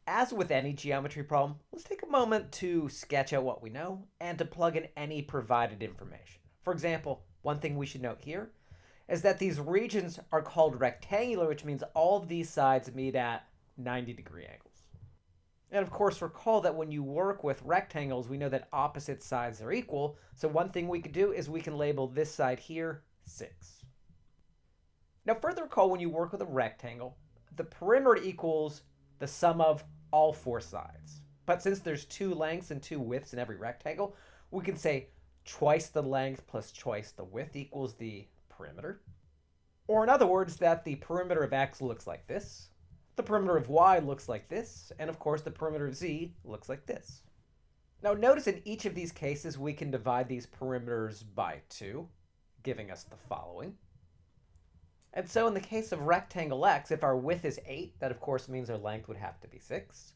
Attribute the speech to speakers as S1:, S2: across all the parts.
S1: As with any geometry problem, let's take a moment to sketch out what we know and to plug in any provided information. For example, one thing we should note here is that these regions are called rectangular, which means all of these sides meet at 90-degree angles. And of course, recall that when you work with rectangles, we know that opposite sides are equal. So one thing we could do is we can label this side here 6. Now further recall, when you work with a rectangle, the perimeter equals the sum of all 4 sides. But since there's 2 lengths and 2 widths in every rectangle, we can say twice the length plus twice the width equals the perimeter. Or in other words, that the perimeter of x looks like this, the perimeter of y looks like this, and of course the perimeter of z looks like this. Now notice in each of these cases we can divide these perimeters by 2, giving us the following. And so in the case of rectangle x, if our width is 8, that of course means our length would have to be 6.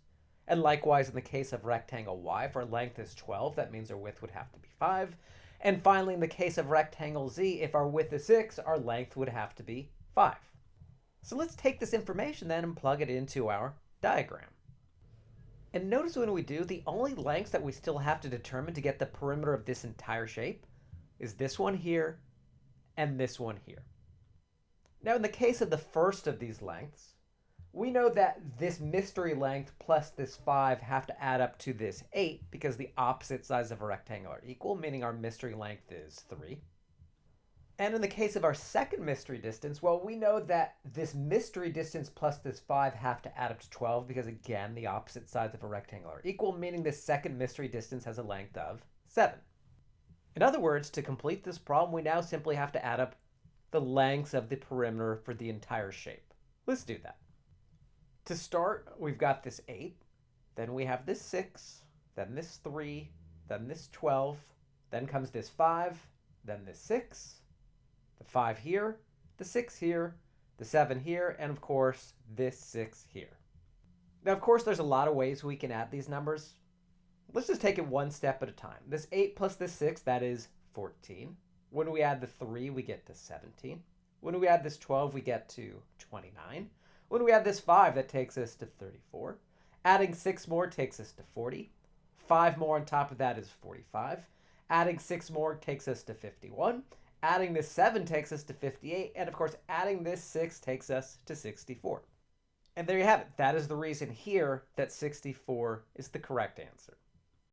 S1: And likewise in the case of rectangle y, if our length is 12, that means our width would have to be 5. And finally in the case of rectangle z, if our width is 6, our length would have to be 5. So let's take this information then and plug it into our diagram. And notice when we do, the only lengths that we still have to determine to get the perimeter of this entire shape is this one here and this one here. Now in the case of the first of these lengths, we know that this mystery length plus this 5 have to add up to this 8 because the opposite sides of a rectangle are equal, meaning our mystery length is 3. And in the case of our second mystery distance, well, we know that this mystery distance plus this 5 have to add up to 12 because, again, the opposite sides of a rectangle are equal, meaning this second mystery distance has a length of 7. In other words, to complete this problem, we now simply have to add up the lengths of the perimeter for the entire shape. Let's do that. To start, we've got this 8, then we have this 6, then this 3, then this 12, then comes this 5, then this 6, the 5 here, the 6 here, the 7 here, and of course, this 6 here. Now, of course, there's a lot of ways we can add these numbers. Let's just take it one step at a time. This 8 plus this 6, that is 14. When we add the 3, we get to 17. When we add this 12, we get to 29. When we add this 5, that takes us to 34. Adding 6 more takes us to 40. 5 more on top of that is 45. Adding 6 more takes us to 51. Adding this 7 takes us to 58. And of course, adding this 6 takes us to 64. And there you have it. That is the reason here that 64 is the correct answer.